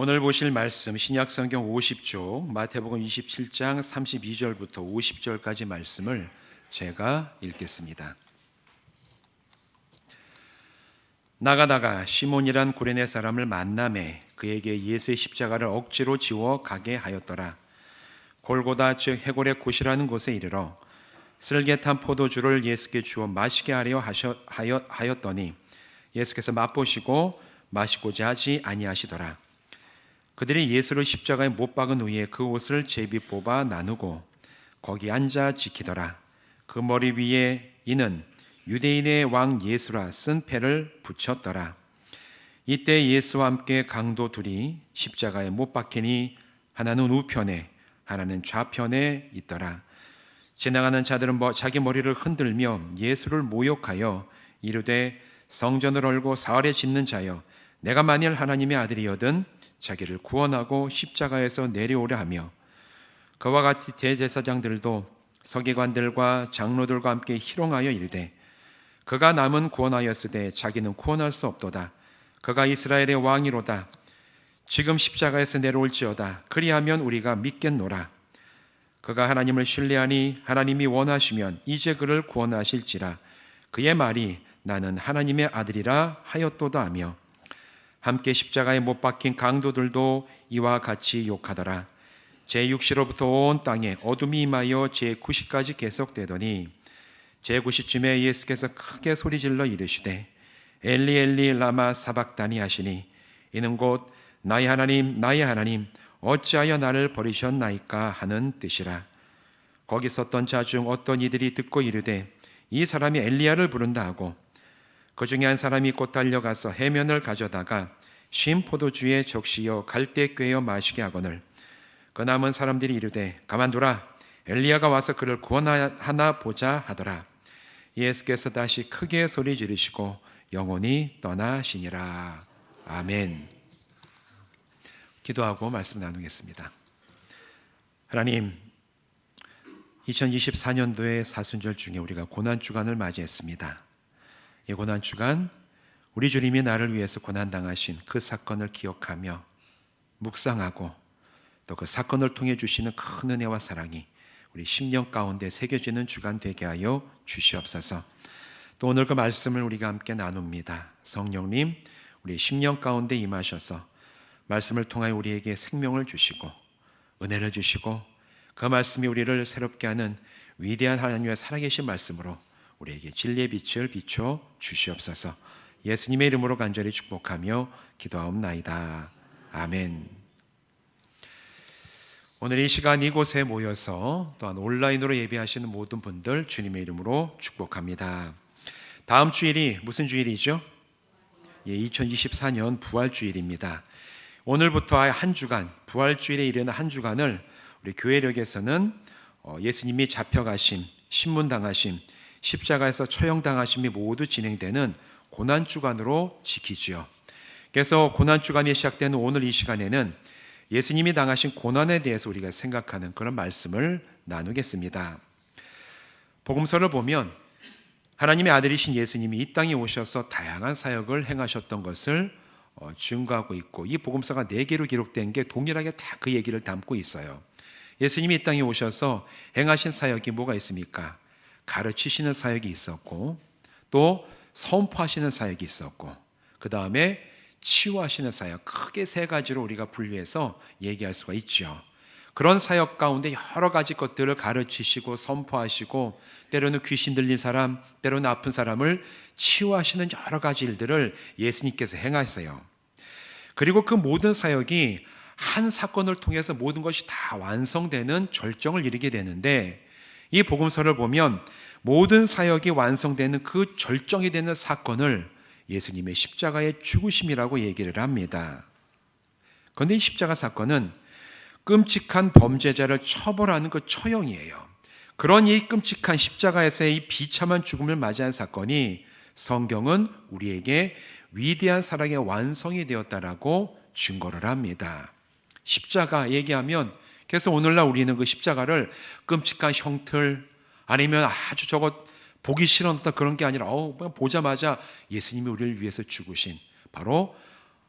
오늘 보실 말씀 신약성경 50쪽 마태복음 27장 32절부터 50절까지 말씀을 제가 읽겠습니다. 나가다가 시몬이란 구레네 사람을 만나매 그에게 예수의 십자가를 억지로 지워 가게 하였더라. 골고다 즉 해골의 굿이라는 곳에 이르러 쓸개 탄 포도주를 예수께 주어 마시게 하려 하였더니 예수께서 맛보시고 마시고자 하지 아니하시더라. 그들이 예수를 십자가에 못 박은 후에 그 옷을 제비 뽑아 나누고 거기 앉아 지키더라. 그 머리 위에 이는 유대인의 왕 예수라 쓴 패를 붙였더라. 이때 예수와 함께 강도 둘이 십자가에 못 박히니 하나는 우편에 하나는 좌편에 있더라. 지나가는 자들은 자기 머리를 흔들며 예수를 모욕하여 이르되 성전을 헐고 사흘에 짓는 자여 내가 만일 하나님의 아들이거든 자기를 구원하고 십자가에서 내려오려 하며 그와 같이 대제사장들도 서기관들과 장로들과 함께 희롱하여 이르되 그가 남은 구원하였으되 자기는 구원할 수 없도다. 그가 이스라엘의 왕이로다. 지금 십자가에서 내려올지어다. 그리하면 우리가 믿겠노라. 그가 하나님을 신뢰하니 하나님이 원하시면 이제 그를 구원하실지라. 그의 말이 나는 하나님의 아들이라 하였도다 하며 함께 십자가에 못 박힌 강도들도 이와 같이 욕하더라. 제6시로부터 온 땅에 어둠이 임하여 제9시까지 계속되더니 제9시쯤에 예수께서 크게 소리질러 이르시되 엘리 엘리 라마 사박다니 하시니 이는 곧 나의 하나님 어찌하여 나를 버리셨나이까 하는 뜻이라. 거기 섰던 자 중 어떤 이들이 듣고 이르되 이 사람이 엘리야를 부른다 하고 그 중에 한 사람이 곧 달려가서 해면을 가져다가 신 포도주에 적시어 갈대 꿰어 마시게 하거늘 그 남은 사람들이 이르되 가만두라 엘리야가 와서 그를 구원하나 보자 하더라. 예수께서 다시 크게 소리 지르시고 영원히 떠나시니라. 아멘. 기도하고 말씀 나누겠습니다. 하나님, 2024년도의 사순절 중에 우리가 고난주간을 맞이했습니다. 이 고난주간 우리 주님이 나를 위해서 고난당하신 그 사건을 기억하며 묵상하고 또 그 사건을 통해 주시는 큰 은혜와 사랑이 우리 심령 가운데 새겨지는 주간 되게 하여 주시옵소서. 또 오늘 그 말씀을 우리가 함께 나눕니다. 성령님, 우리 심령 가운데 임하셔서 말씀을 통하여 우리에게 생명을 주시고 은혜를 주시고 그 말씀이 우리를 새롭게 하는 위대한 하나님의 살아계신 말씀으로 우리에게 진리의 빛을 비춰 주시옵소서. 예수님의 이름으로 간절히 축복하며 기도하옵나이다. 아멘. 오늘 이 시간 이곳에 모여서 또한 온라인으로 예배하시는 모든 분들 주님의 이름으로 축복합니다. 다음 주일이 무슨 주일이죠? 2024년 부활주일입니다. 오늘부터 한 주간, 부활주일에 이르는 한 주간을 우리 교회력에서는 예수님이 잡혀가심, 신문당하심, 십자가에서 처형당하심이 모두 진행되는 고난주간으로 지키지요. 그래서 고난주간이 시작되는 오늘 이 시간에는 예수님이 당하신 고난에 대해서 우리가 생각하는 그런 말씀을 나누겠습니다. 복음서를 보면 하나님의 아들이신 예수님이 이 땅에 오셔서 다양한 사역을 행하셨던 것을 증거하고 있고 이 복음서가 4개로 기록된 게 동일하게 다 그 얘기를 담고 있어요. 예수님이 이 땅에 오셔서 행하신 사역이 뭐가 있습니까? 가르치시는 사역이 있었고 또 선포하시는 사역이 있었고 그 다음에 치유하시는 사역, 크게 3가지로 우리가 분류해서 얘기할 수가 있죠. 그런 사역 가운데 여러 가지 것들을 가르치시고 선포하시고 때로는 귀신 들린 사람, 때로는 아픈 사람을 치유하시는 여러 가지 일들을 예수님께서 행하세요. 그리고 그 모든 사역이 한 사건을 통해서 모든 것이 다 완성되는 절정을 이루게 되는데 이 복음서를 보면 모든 사역이 완성되는 그 절정이 되는 사건을 예수님의 십자가의 죽으심이라고 얘기를 합니다. 그런데 이 십자가 사건은 끔찍한 범죄자를 처벌하는 그 처형이에요. 그런 이 끔찍한 십자가에서의 이 비참한 죽음을 맞이한 사건이 성경은 우리에게 위대한 사랑의 완성이 되었다라고 증거를 합니다. 십자가 얘기하면 그래서 오늘날 우리는 그 십자가를 끔찍한 형틀 아니면 아주 저것 보기 싫었다 그런 게 아니라 보자마자 예수님이 우리를 위해서 죽으신 바로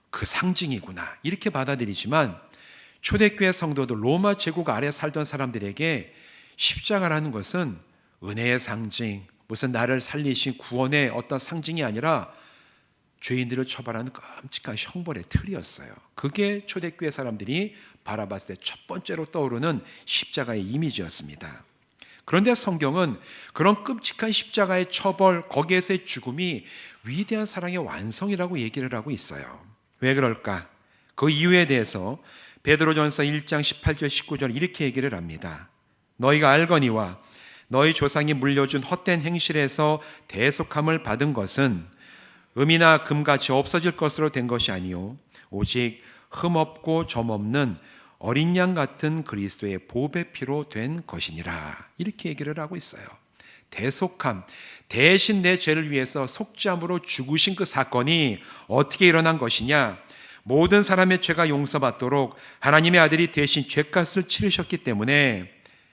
그 상징이구나 이렇게 받아들이지만 초대교회 성도들 로마 제국 아래 살던 사람들에게 십자가라는 것은 은혜의 상징, 무슨 나를 살리신 구원의 어떤 상징이 아니라 죄인들을 처벌하는 끔찍한 형벌의 틀이었어요. 그게 초대교회 사람들이 바라봤을 때 첫 번째로 떠오르는 십자가의 이미지였습니다. 그런데 성경은 그런 끔찍한 십자가의 처벌, 거기에서의 죽음이 위대한 사랑의 완성이라고 얘기를 하고 있어요. 왜 그럴까? 그 이유에 대해서 베드로전서 1장 18절 19절 이렇게 얘기를 합니다. 너희가 알거니와 너희 조상이 물려준 헛된 행실에서 대속함을 받은 것은 금이나 금같이 없어질 것으로 된 것이 아니요 오직 흠없고 점없는 어린 양 같은 그리스도의 보배 피로 된 것이니라 이렇게 얘기를 하고 있어요. 대속함, 대신 내 죄를 위해서 속죄함으로 죽으신 그 사건이 어떻게 일어난 것이냐? 모든 사람의 죄가 용서받도록 하나님의 아들이 대신 죄값을 치르셨기 때문에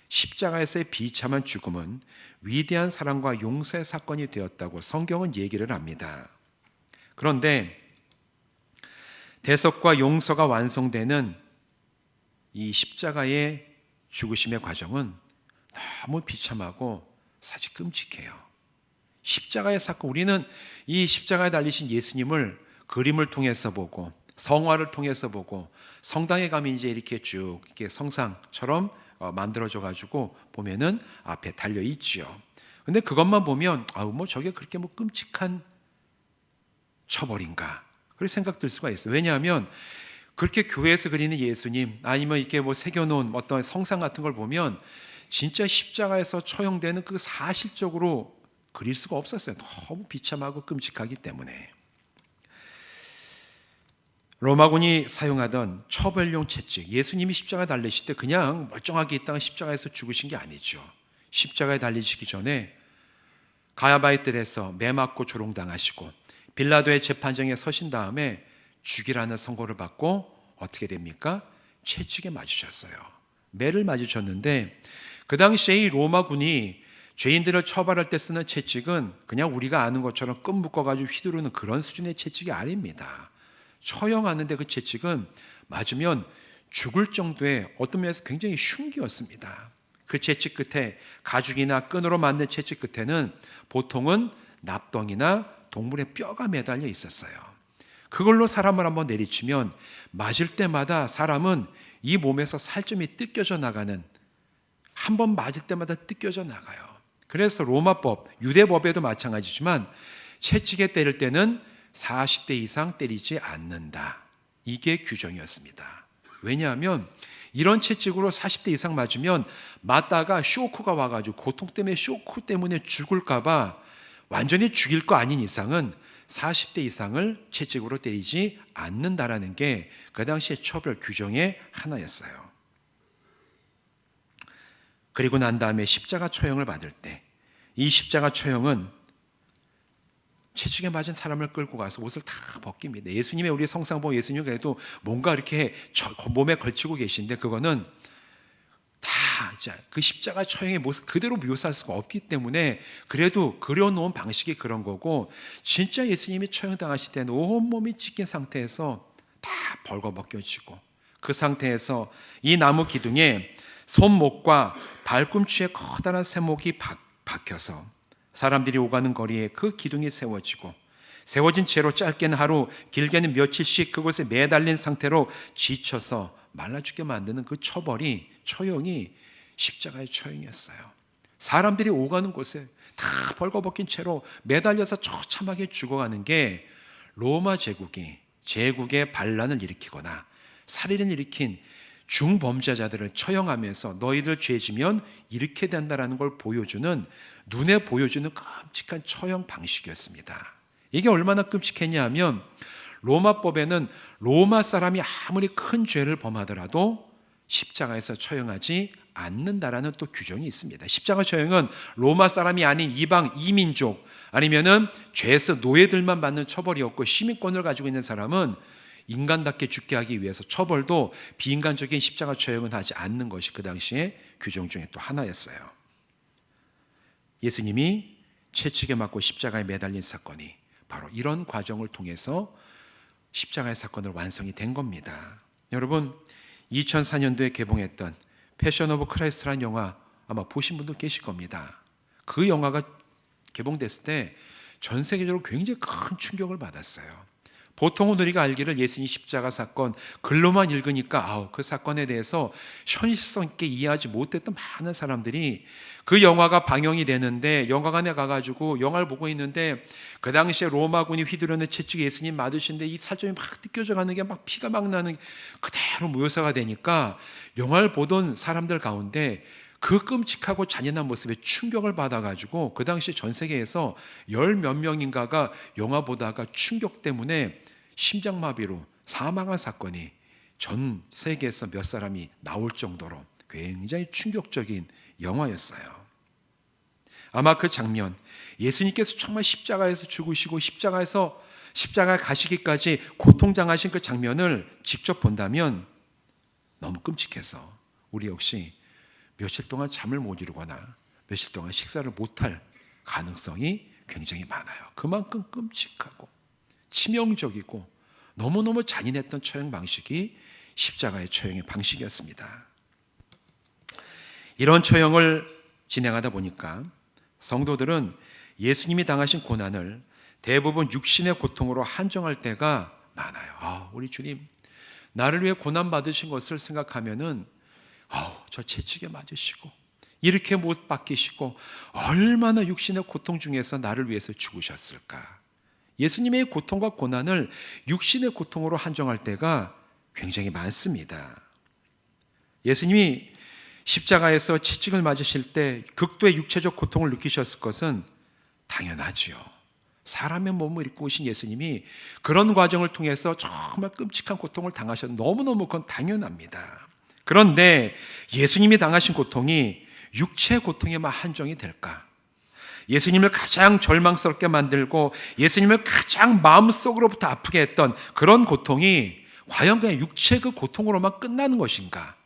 십자가에서의 비참한 죽음은 위대한 사랑과 용서의 사건이 되었다고 성경은 얘기를 합니다. 그런데 대속과 용서가 완성되는 이 십자가의 죽으심의 과정은 너무 비참하고 사실 끔찍해요. 십자가의 사건, 우리는 이 십자가에 달리신 예수님을 그림을 통해서 보고 성화를 통해서 보고 성당에 가면 이제 이렇게 쭉 이렇게 성상처럼 만들어져 가지고 보면은 앞에 달려 있지요. 근데 그것만 보면 뭐 저게 그렇게 뭐 끔찍한 처벌인가? 그렇게 생각될 수가 있어요. 왜냐하면 그렇게 교회에서 그리는 예수님 아니면 이렇게 뭐 새겨놓은 어떤 성상 같은 걸 보면 진짜 십자가에서 처형되는 그 사실적으로 그릴 수가 없었어요. 너무 비참하고 끔찍하기 때문에. 로마군이 사용하던 처벌용 채찍, 예수님이 십자가에 달리실 때 그냥 멀쩡하게 있다가 십자가에서 죽으신 게 아니죠. 십자가에 달리시기 전에 가야바의 뜰에서 매 맞고 조롱당하시고 빌라도의 재판정에 서신 다음에 죽이라는 선고를 받고 어떻게 됩니까? 채찍에 맞으셨어요. 매를 맞으셨는데 그 당시에 이 로마군이 죄인들을 처벌할 때 쓰는 채찍은 그냥 우리가 아는 것처럼 끈 묶어가지고 휘두르는 그런 수준의 채찍이 아닙니다. 처형하는데 그 채찍은 맞으면 죽을 정도의 어떤 면에서 굉장히 흉기였습니다. 그 채찍 끝에 가죽이나 끈으로 만든 채찍 끝에는 보통은 납덩이나 동물의 뼈가 매달려 있었어요. 그걸로 사람을 한번 내리치면 맞을 때마다 사람은 이 몸에서 살점이 뜯겨져 나가는, 한 번 맞을 때마다 뜯겨져 나가요. 그래서 로마법, 유대법에도 마찬가지지만 채찍에 때릴 때는 40대 이상 때리지 않는다. 이게 규정이었습니다. 왜냐하면 이런 채찍으로 40대 이상 맞으면 맞다가 쇼크가 와가지고 고통 때문에 쇼크 때문에 죽을까 봐 완전히 죽일 거 아닌 이상은 40대 이상을 채찍으로 때리지 않는다라는 게 그 당시의 처벌 규정의 하나였어요. 그리고 난 다음에 십자가 처형을 받을 때 이 십자가 처형은 채찍에 맞은 사람을 끌고 가서 옷을 다 벗깁니다. 예수님의 우리 성상 보면 예수님 그래도 뭔가 이렇게 몸에 걸치고 계신데 그거는 다 그 십자가 처형의 모습 그대로 묘사할 수가 없기 때문에 그래도 그려놓은 방식이 그런 거고, 진짜 예수님이 처형당하실 때는 온몸이 찢긴 상태에서 다 벌거벗겨지고 그 상태에서 이 나무 기둥에 손목과 발꿈치에 커다란 쇠목이 박혀서 사람들이 오가는 거리에 그 기둥이 세워지고 세워진 채로 짧게는 하루 길게는 며칠씩 그곳에 매달린 상태로 지쳐서 말라 죽게 만드는 그 처형이 십자가의 처형이었어요. 사람들이 오가는 곳에 다 벌거벗긴 채로 매달려서 처참하게 죽어가는 게 로마 제국의 반란을 일으키거나 살인을 일으킨 중범죄자들을 처형하면서 너희들 죄지면 이렇게 된다라는 걸 보여주는, 눈에 보여주는 끔찍한 처형 방식이었습니다. 이게 얼마나 끔찍했냐 하면 로마법에는 로마 사람이 아무리 큰 죄를 범하더라도 십자가에서 처형하지 않는다라는 또 규정이 있습니다. 십자가 처형은 로마 사람이 아닌 이방 이민족 아니면은 죄에서 노예들만 받는 처벌이었고, 시민권을 가지고 있는 사람은 인간답게 죽게 하기 위해서 처벌도 비인간적인 십자가 처형은 하지 않는 것이 그 당시의 규정 중에 또 하나였어요. 예수님이 채찍에 맞고 십자가에 매달린 사건이 바로 이런 과정을 통해서 십자가의 사건으로 완성이 된 겁니다. 여러분, 2004년도에 개봉했던 패션 오브 크라이스트라는 영화 아마 보신 분들 계실 겁니다. 그 영화가 개봉됐을 때 전 세계적으로 굉장히 큰 충격을 받았어요. 보통은 우리가 알기를 예수님 십자가 사건 글로만 읽으니까 그 사건에 대해서 현실성 있게 이해하지 못했던 많은 사람들이 그 영화가 방영이 되는데 영화관에 가가지고 영화를 보고 있는데 그 당시에 로마군이 휘두르는 채찍에 예수님 맞으신데 이 살점이 막 뜯겨져 가는 게 막 피가 막 나는 그대로 묘사가 되니까 영화를 보던 사람들 가운데 그 끔찍하고 잔인한 모습에 충격을 받아가지고 그 당시 전 세계에서 열 몇 명인가가 영화 보다가 충격 때문에 심장마비로 사망한 사건이 전 세계에서 몇 사람이 나올 정도로 굉장히 충격적인 영화였어요. 아마 그 장면, 예수님께서 정말 십자가에서 죽으시고 십자가에 가시기까지 고통당하신 그 장면을 직접 본다면 너무 끔찍해서 우리 역시 며칠 동안 잠을 못 이루거나 며칠 동안 식사를 못할 가능성이 굉장히 많아요. 그만큼 끔찍하고 치명적이고 너무너무 잔인했던 처형 방식이 십자가의 처형의 방식이었습니다. 이런 처형을 진행하다 보니까 성도들은 예수님이 당하신 고난을 대부분 육신의 고통으로 한정할 때가 많아요. 우리 주님 나를 위해 고난 받으신 것을 생각하면은 저 채찍에 맞으시고 이렇게 못 박히시고 얼마나 육신의 고통 중에서 나를 위해서 죽으셨을까. 예수님의 고통과 고난을 육신의 고통으로 한정할 때가 굉장히 많습니다. 예수님이 십자가에서 채찍을 맞으실 때 극도의 육체적 고통을 느끼셨을 것은 당연하지요. 사람의 몸을 입고 오신 예수님이 그런 과정을 통해서 정말 끔찍한 고통을 당하셔서 너무너무 그건 당연합니다. 그런데 예수님이 당하신 고통이 육체의 고통에만 한정이 될까? 예수님을 가장 절망스럽게 만들고 예수님을 가장 마음속으로부터 아프게 했던 그런 고통이 과연 그냥 육체의 그 고통으로만 끝나는 것인가?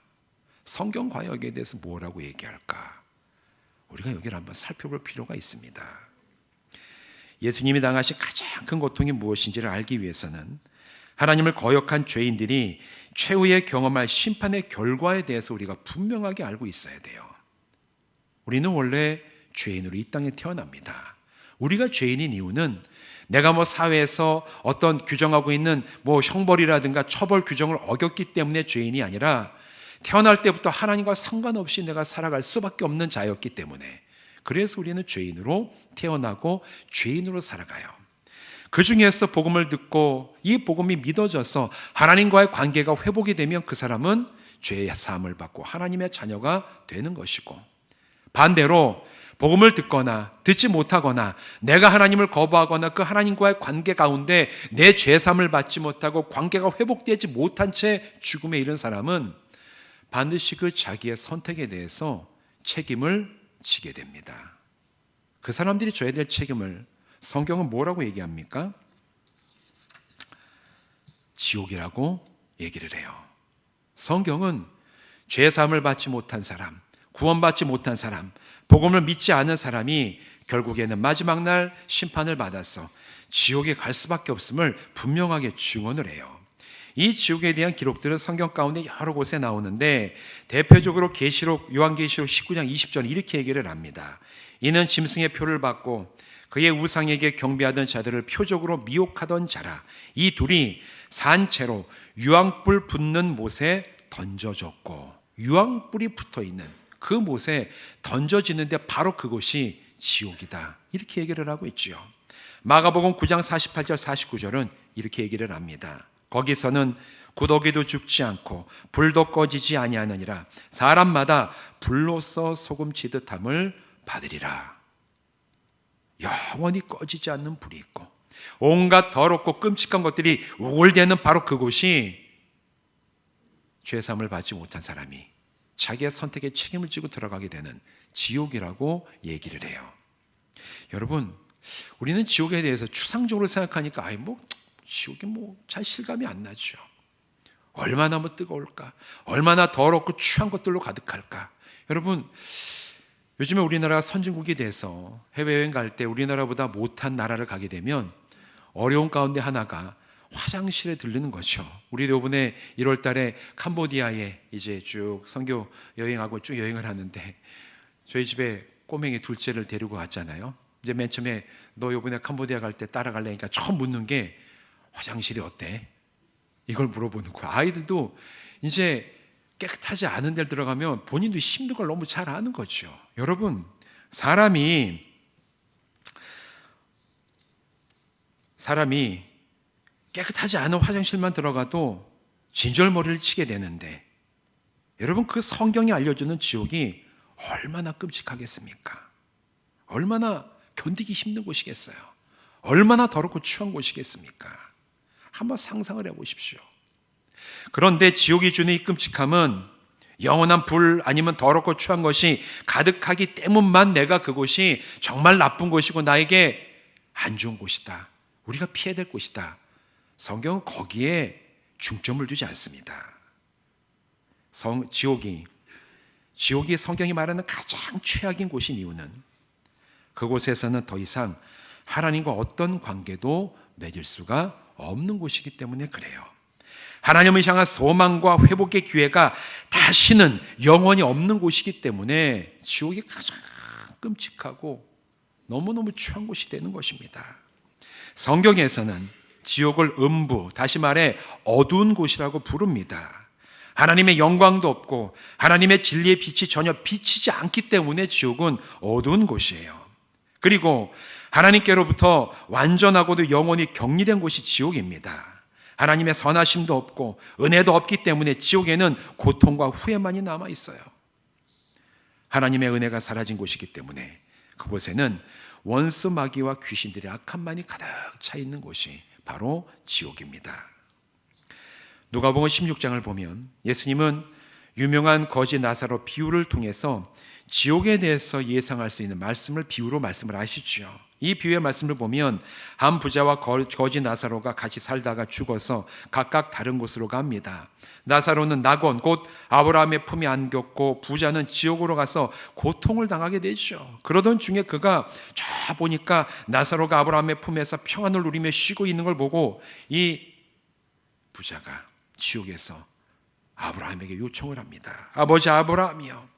성경 과연 여기에 대해서 뭐라고 얘기할까? 우리가 여기를 한번 살펴볼 필요가 있습니다. 예수님이 당하신 가장 큰 고통이 무엇인지를 알기 위해서는 하나님을 거역한 죄인들이 최후에 경험할 심판의 결과에 대해서 우리가 분명하게 알고 있어야 돼요. 우리는 원래 죄인으로 이 땅에 태어납니다. 우리가 죄인인 이유는 내가 사회에서 어떤 규정하고 있는 형벌이라든가 처벌 규정을 어겼기 때문에 죄인이 아니라 태어날 때부터 하나님과 상관없이 내가 살아갈 수밖에 없는 자였기 때문에 그래서 우리는 죄인으로 태어나고 죄인으로 살아가요. 그 중에서 복음을 듣고 이 복음이 믿어져서 하나님과의 관계가 회복이 되면 그 사람은 죄의 사함을 받고 하나님의 자녀가 되는 것이고, 반대로 복음을 듣거나 듣지 못하거나 내가 하나님을 거부하거나 그 하나님과의 관계 가운데 내 죄사함을 받지 못하고 관계가 회복되지 못한 채 죽음에 이른 사람은 반드시 그 자기의 선택에 대해서 책임을 지게 됩니다. 그 사람들이 져야 될 책임을 성경은 뭐라고 얘기합니까? 지옥이라고 얘기를 해요. 성경은 죄사함을 받지 못한 사람, 구원받지 못한 사람, 복음을 믿지 않은 사람이 결국에는 마지막 날 심판을 받아서 지옥에 갈 수밖에 없음을 분명하게 증언을 해요. 이 지옥에 대한 기록들은 성경 가운데 여러 곳에 나오는데 대표적으로 요한계시록 19장 20절 이렇게 얘기를 합니다. 이는 짐승의 표를 받고 그의 우상에게 경배하던 자들을 표적으로 미혹하던 자라. 이 둘이 산채로 유황불 붙는 못에 던져졌고, 유황불이 붙어있는 그 못에 던져지는데 바로 그곳이 지옥이다. 이렇게 얘기를 하고 있죠. 마가복음 9장 48절 49절은 이렇게 얘기를 합니다. 거기서는 구더기도 죽지 않고 불도 꺼지지 아니하느니라. 사람마다 불로써 소금 치듯함을 받으리라. 영원히 꺼지지 않는 불이 있고 온갖 더럽고 끔찍한 것들이 우글대는 바로 그곳이 죄사함을 받지 못한 사람이 자기의 선택에 책임을 지고 들어가게 되는 지옥이라고 얘기를 해요. 여러분, 우리는 지옥에 대해서 추상적으로 생각하니까 지옥이 잘 실감이 안 나죠. 얼마나 뜨거울까, 얼마나 더럽고 추한 것들로 가득할까. 여러분, 요즘에 우리나라가 선진국이 돼서 해외여행 갈 때 우리나라보다 못한 나라를 가게 되면 어려운 가운데 하나가 화장실에 들르는 거죠. 우리도 이번에 1월 달에 캄보디아에 이제 쭉 선교 여행하고 쭉 여행을 하는데 저희 집에 꼬맹이 둘째를 데리고 갔잖아요. 이제 맨 처음에 너 이번에 캄보디아 갈 때 따라갈래니까 처음 묻는 게 화장실이 어때? 이걸 물어보는 거야. 아이들도 이제 깨끗하지 않은 데를 들어가면 본인도 힘든 걸 너무 잘 아는 거죠. 여러분, 사람이 깨끗하지 않은 화장실만 들어가도 진절머리를 치게 되는데, 여러분, 그 성경이 알려주는 지옥이 얼마나 끔찍하겠습니까? 얼마나 견디기 힘든 곳이겠어요? 얼마나 더럽고 추한 곳이겠습니까? 한번 상상을 해보십시오. 그런데 지옥이 주는 이 끔찍함은 영원한 불 아니면 더럽고 추한 것이 가득하기 때문만 내가 그곳이 정말 나쁜 곳이고 나에게 안 좋은 곳이다, 우리가 피해야 될 곳이다, 성경은 거기에 중점을 두지 않습니다. 지옥이 성경이 말하는 가장 최악인 곳인 이유는 그곳에서는 더 이상 하나님과 어떤 관계도 맺을 수가 없는 곳이기 때문에 그래요. 하나님을 향한 소망과 회복의 기회가 다시는 영원히 없는 곳이기 때문에 지옥이 가장 끔찍하고 너무너무 추한 곳이 되는 것입니다. 성경에서는 지옥을 음부, 다시 말해 어두운 곳이라고 부릅니다. 하나님의 영광도 없고 하나님의 진리의 빛이 전혀 비치지 않기 때문에 지옥은 어두운 곳이에요. 그리고 하나님께로부터 완전하고도 영원히 격리된 곳이 지옥입니다. 하나님의 선하심도 없고 은혜도 없기 때문에 지옥에는 고통과 후회만이 남아 있어요. 하나님의 은혜가 사라진 곳이기 때문에 그곳에는 원수 마귀와 귀신들의 악함만이 가득 차 있는 곳이 바로 지옥입니다. 누가복음 16장을 보면 예수님은 유명한 거지 나사로 비유를 통해서 지옥에 대해서 예상할 수 있는 말씀을 비유로 말씀을 하시죠. 이 비유의 말씀을 보면 한 부자와 거지 나사로가 같이 살다가 죽어서 각각 다른 곳으로 갑니다. 나사로는 낙원 곧 아브라함의 품에 안겼고 부자는 지옥으로 가서 고통을 당하게 되죠. 그러던 중에 그가 저 보니까 나사로가 아브라함의 품에서 평안을 누리며 쉬고 있는 걸 보고 이 부자가 지옥에서 아브라함에게 요청을 합니다. 아버지 아브라함이여,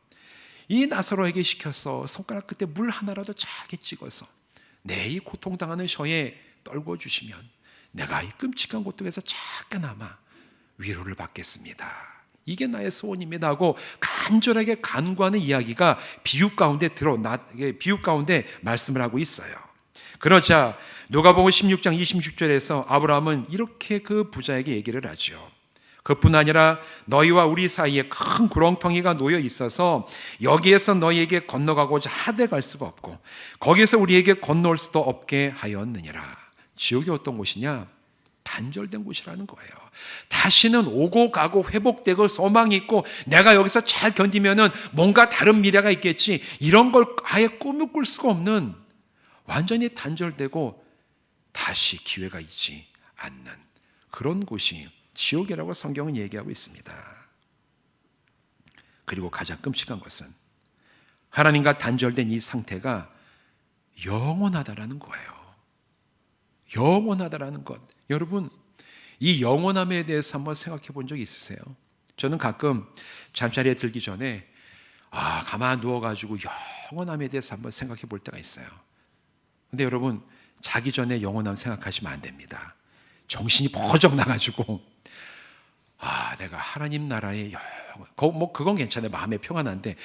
이 나사로에게 시켜서 손가락 끝에 물 하나라도 작게 찍어서 내 이 고통당하는 혀에 떨궈 주시면 내가 이 끔찍한 고통에서 잠깐나마 위로를 받겠습니다. 이게 나의 소원입니다 하고 간절하게 간구하는 이야기가 비유 가운데 말씀을 하고 있어요. 그러자 누가복음 16장 26절에서 아브라함은 이렇게 그 부자에게 얘기를 하죠. 그뿐 아니라 너희와 우리 사이에 큰 구렁텅이가 놓여 있어서 여기에서 너희에게 건너가고자 하되 갈 수가 없고 거기에서 우리에게 건너올 수도 없게 하였느니라. 지옥이 어떤 곳이냐? 단절된 곳이라는 거예요. 다시는 오고 가고 회복되고 소망이 있고 내가 여기서 잘 견디면은 뭔가 다른 미래가 있겠지, 이런 걸 아예 꿈을 꿀 수가 없는, 완전히 단절되고 다시 기회가 있지 않는 그런 곳이 지옥이라고 성경은 얘기하고 있습니다. 그리고 가장 끔찍한 것은 하나님과 단절된 이 상태가 영원하다라는 거예요. 영원하다라는 것. 여러분, 이 영원함에 대해서 한번 생각해 본 적 있으세요? 저는 가끔 잠자리에 들기 전에 가만 누워가지고 영원함에 대해서 한번 생각해 볼 때가 있어요. 근데 여러분, 자기 전에 영원함 생각하시면 안 됩니다. 정신이 버쩍 나가지고 내가 하나님 나라의 그건 괜찮아요. 마음의 평안한데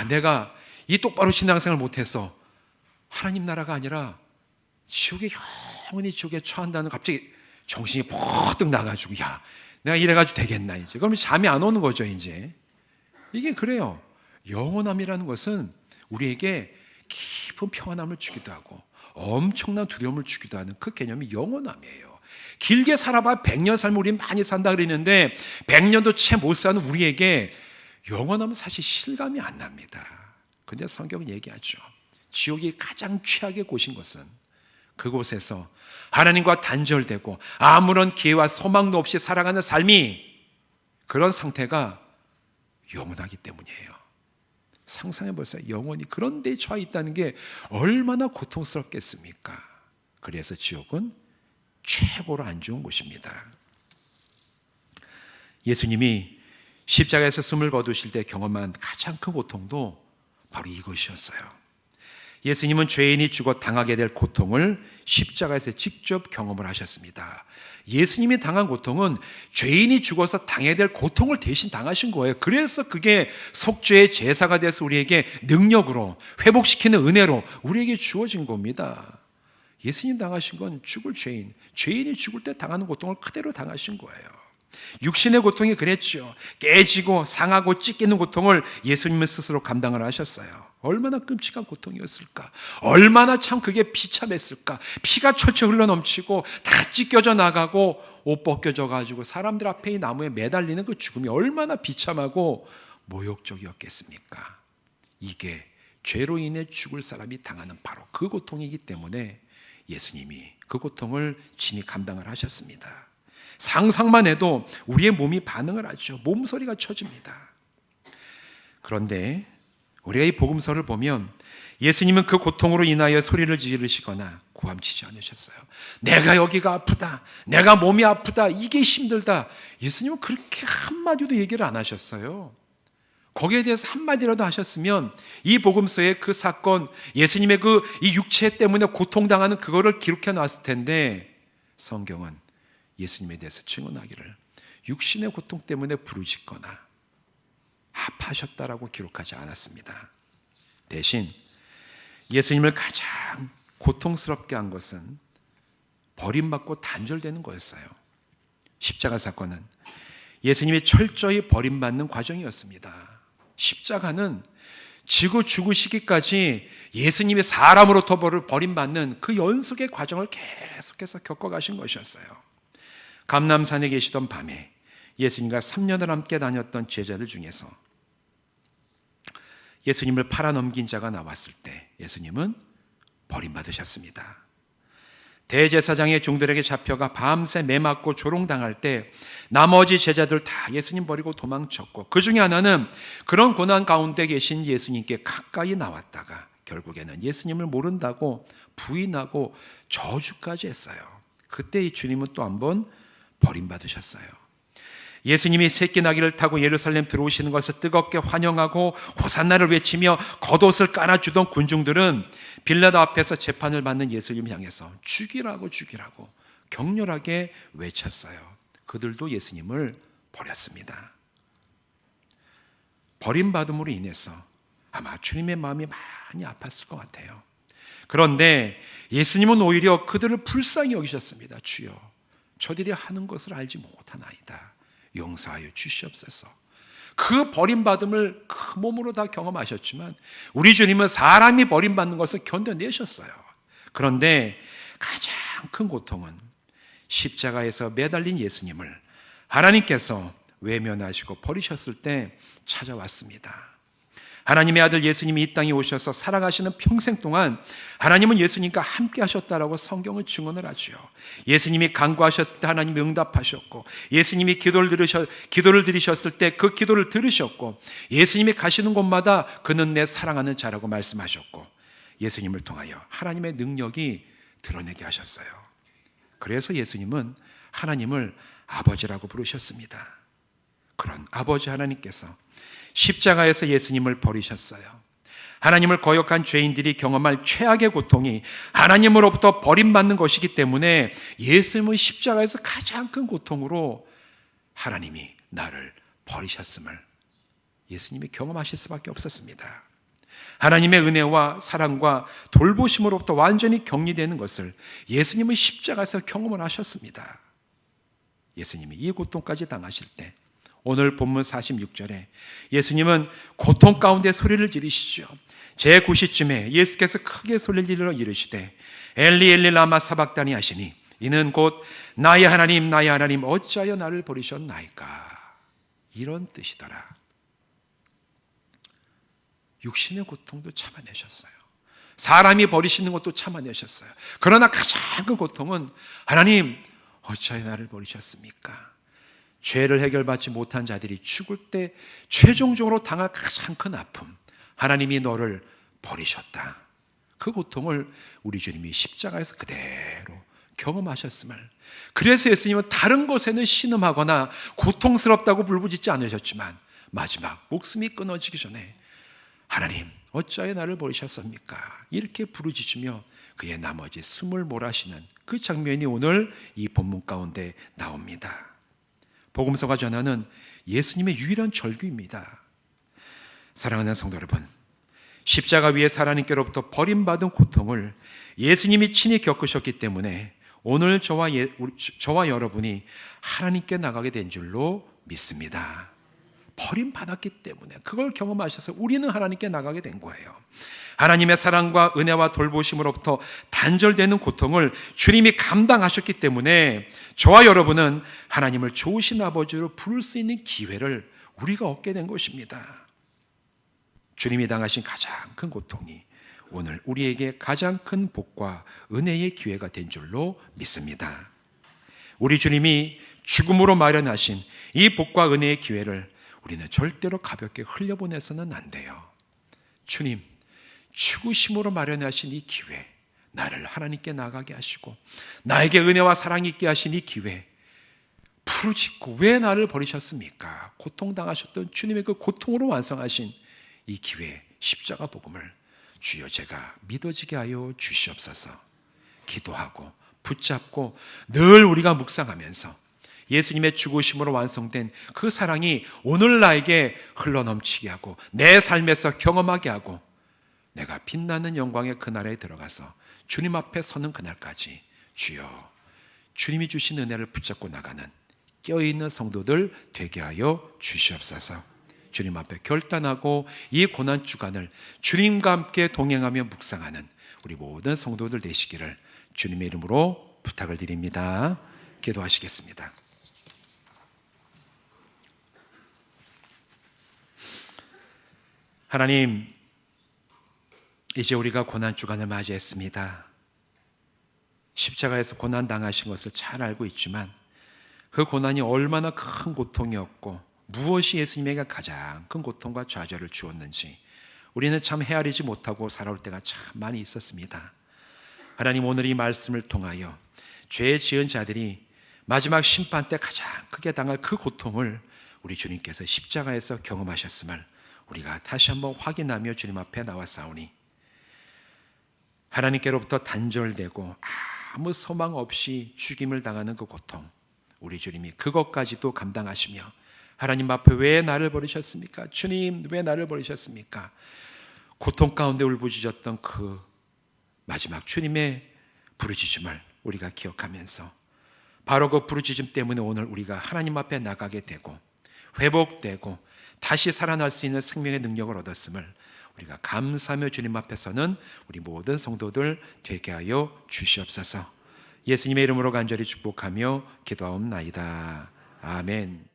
내가 이 똑바로 신앙생활 못해서 하나님 나라가 아니라 지옥에 영원히 지옥에 처한다는, 갑자기 정신이 버뜩 나가지고 내가 이래가지고 되겠나 이제. 그러면 잠이 안 오는 거죠 이제. 이게 그래요. 영원함이라는 것은 우리에게 깊은 평안함을 주기도 하고 엄청난 두려움을 주기도 하는 그 개념이 영원함이에요. 길게 살아봐 100년 살면 우리 많이 산다 그랬는데 100년도 채 못 사는 우리에게 영원함은 사실 실감이 안 납니다. 근데 성경은 얘기하죠. 지옥이 가장 최악의 곳인 것은 그곳에서 하나님과 단절되고 아무런 기회와 소망도 없이 살아가는 삶이, 그런 상태가 영원하기 때문이에요. 상상해 보세요. 영원히 그런 데에 처해 있다는 게 얼마나 고통스럽겠습니까? 그래서 지옥은 최고로 안 좋은 곳입니다. 예수님이 십자가에서 숨을 거두실 때 경험한 가장 큰 고통도 바로 이것이었어요. 예수님은 죄인이 죽어 당하게 될 고통을 십자가에서 직접 경험을 하셨습니다. 예수님이 당한 고통은 죄인이 죽어서 당해야 될 고통을 대신 당하신 거예요. 그래서 그게 속죄의 제사가 돼서 우리에게 능력으로 회복시키는 은혜로 우리에게 주어진 겁니다. 예수님 당하신 건 죽을 죄인이 죽을 때 당하는 고통을 그대로 당하신 거예요. 육신의 고통이 그랬죠. 깨지고 상하고 찢기는 고통을 예수님은 스스로 감당을 하셨어요. 얼마나 끔찍한 고통이었을까? 얼마나 참 그게 비참했을까? 피가 철철 흘러넘치고 다 찢겨져 나가고 옷 벗겨져 가지고 사람들 앞에 이 나무에 매달리는 그 죽음이 얼마나 비참하고 모욕적이었겠습니까? 이게 죄로 인해 죽을 사람이 당하는 바로 그 고통이기 때문에 예수님이 그 고통을 친히 감당을 하셨습니다. 상상만 해도 우리의 몸이 반응을 하죠. 몸서리가 쳐집니다. 그런데 우리가 이 복음서를 보면 예수님은 그 고통으로 인하여 소리를 지르시거나 고함치지 않으셨어요. 내가 여기가 아프다, 내가 몸이 아프다, 이게 힘들다. 예수님은 그렇게 한마디도 얘기를 안 하셨어요. 거기에 대해서 한마디라도 하셨으면 이 복음서의 그 사건, 예수님의 그 이 육체 때문에 고통당하는 그거를 기록해 놨을 텐데, 성경은 예수님에 대해서 증언하기를 육신의 고통 때문에 부르짖거나 아파하셨다라고 기록하지 않았습니다. 대신 예수님을 가장 고통스럽게 한 것은 버림받고 단절되는 거였어요. 십자가 사건은 예수님이 철저히 버림받는 과정이었습니다. 십자가는 지구 죽으시기까지 예수님이 사람으로부터 버림받는 그 연속의 과정을 계속해서 겪어가신 것이었어요. 감람산에 계시던 밤에 예수님과 3년을 함께 다녔던 제자들 중에서 예수님을 팔아넘긴 자가 나왔을 때 예수님은 버림받으셨습니다. 대제사장의 종들에게 잡혀가 밤새 매맞고 조롱당할 때 나머지 제자들 다 예수님 버리고 도망쳤고, 그 중에 하나는 그런 고난 가운데 계신 예수님께 가까이 나왔다가 결국에는 예수님을 모른다고 부인하고 저주까지 했어요. 그때 이 주님은 또 한 번 버림받으셨어요. 예수님이 새끼 나귀를 타고 예루살렘 들어오시는 것을 뜨겁게 환영하고 호산나를 외치며 겉옷을 깔아주던 군중들은 빌라도 앞에서 재판을 받는 예수님을 향해서 죽이라고 격렬하게 외쳤어요. 그들도 예수님을 버렸습니다. 버림받음으로 인해서 아마 주님의 마음이 많이 아팠을 것 같아요. 그런데 예수님은 오히려 그들을 불쌍히 여기셨습니다. 주여, 저들이 하는 것을 알지 못하나이다. 용서하여 주시옵소서. 그 버림받음을 그 몸으로 다 경험하셨지만 우리 주님은 사람이 버림받는 것을 견뎌내셨어요. 그런데 가장 큰 고통은 십자가에서 매달린 예수님을 하나님께서 외면하시고 버리셨을 때 찾아왔습니다. 하나님의 아들 예수님이 이 땅에 오셔서 살아가시는 평생 동안 하나님은 예수님과 함께 하셨다라고 성경은 증언을 하죠. 예수님이 간구하셨을 때 하나님이 응답하셨고, 예수님이 기도를 드리셨을 때 그 기도를 들으셨고, 예수님이 가시는 곳마다 그는 내 사랑하는 자라고 말씀하셨고, 예수님을 통하여 하나님의 능력이 드러내게 하셨어요. 그래서 예수님은 하나님을 아버지라고 부르셨습니다. 그런 아버지 하나님께서 십자가에서 예수님을 버리셨어요. 하나님을 거역한 죄인들이 경험할 최악의 고통이 하나님으로부터 버림받는 것이기 때문에 예수님은 십자가에서 가장 큰 고통으로 하나님이 나를 버리셨음을 예수님이 경험하실 수밖에 없었습니다. 하나님의 은혜와 사랑과 돌보심으로부터 완전히 격리되는 것을 예수님은 십자가에서 경험을 하셨습니다. 예수님이 이 고통까지 당하실 때 오늘 본문 46절에 예수님은 고통 가운데 소리를 지르시죠. 제9시쯤에 예수께서 크게 소리를 지르러 이르시되 엘리 엘리 라마 사박다니 하시니 이는 곧 나의 하나님 나의 하나님 어찌하여 나를 버리셨나이까, 이런 뜻이더라. 육신의 고통도 참아내셨어요. 사람이 버리시는 것도 참아내셨어요. 그러나 가장 큰 고통은 하나님 어찌하여 나를 버리셨습니까? 죄를 해결받지 못한 자들이 죽을 때 최종적으로 당할 가장 큰 아픔, 하나님이 너를 버리셨다. 그 고통을 우리 주님이 십자가에서 그대로 경험하셨음을. 그래서 예수님은 다른 곳에는 신음하거나 고통스럽다고 불부짖지 않으셨지만 마지막 목숨이 끊어지기 전에 하나님 어찌하여 나를 버리셨습니까? 이렇게 부르짖으며 그의 나머지 숨을 몰아쉬는 그 장면이 오늘 이 본문 가운데 나옵니다. 복음서가 전하는 예수님의 유일한 절규입니다. 사랑하는 성도 여러분, 십자가 위에 하나님께로부터 버림받은 고통을 예수님이 친히 겪으셨기 때문에 오늘 저와 여러분이 하나님께 나가게 된 줄로 믿습니다. 버림받았기 때문에 그걸 경험하셔서 우리는 하나님께 나가게 된 거예요. 하나님의 사랑과 은혜와 돌보심으로부터 단절되는 고통을 주님이 감당하셨기 때문에 저와 여러분은 하나님을 좋으신 아버지로 부를 수 있는 기회를 우리가 얻게 된 것입니다. 주님이 당하신 가장 큰 고통이 오늘 우리에게 가장 큰 복과 은혜의 기회가 된 줄로 믿습니다. 우리 주님이 죽음으로 마련하신 이 복과 은혜의 기회를 우리는 절대로 가볍게 흘려보내서는 안 돼요. 주님, 죽으심으로 마련하신 이 기회, 나를 하나님께 나가게 하시고 나에게 은혜와 사랑이 있게 하신 이 기회, 부르짖고 왜 나를 버리셨습니까? 고통당하셨던 주님의 그 고통으로 완성하신 이 기회, 십자가 복음을 주여 제가 믿어지게 하여 주시옵소서. 기도하고 붙잡고 늘 우리가 묵상하면서 예수님의 죽으심으로 완성된 그 사랑이 오늘 나에게 흘러넘치게 하고 내 삶에서 경험하게 하고 내가 빛나는 영광의 그날에 들어가서 주님 앞에 서는 그날까지 주여 주님이 주신 은혜를 붙잡고 나가는 껴있는 성도들 되게 하여 주시옵소서. 주님 앞에 결단하고 이 고난 주간을 주님과 함께 동행하며 묵상하는 우리 모든 성도들 되시기를 주님의 이름으로 부탁을 드립니다. 기도하시겠습니다. 하나님, 이제 우리가 고난 주간을 맞이했습니다. 십자가에서 고난 당하신 것을 잘 알고 있지만 그 고난이 얼마나 큰 고통이었고 무엇이 예수님에게 가장 큰 고통과 좌절을 주었는지 우리는 참 헤아리지 못하고 살아올 때가 참 많이 있었습니다. 하나님, 오늘 이 말씀을 통하여 죄 지은 자들이 마지막 심판 때 가장 크게 당할 그 고통을 우리 주님께서 십자가에서 경험하셨음을 우리가 다시 한번 확인하며 주님 앞에 나왔사오니 하나님께로부터 단절되고 아무 소망 없이 죽임을 당하는 그 고통, 우리 주님이 그것까지도 감당하시며 하나님 앞에 왜 나를 버리셨습니까? 주님 왜 나를 버리셨습니까? 고통 가운데 울부짖었던 그 마지막 주님의 부르짖음을 우리가 기억하면서 바로 그 부르짖음 때문에 오늘 우리가 하나님 앞에 나가게 되고 회복되고 다시 살아날 수 있는 생명의 능력을 얻었음을 우리가 감사하며 주님 앞에서는 우리 모든 성도들 되게 하여 주시옵소서. 예수님의 이름으로 간절히 축복하며 기도하옵나이다. 아멘.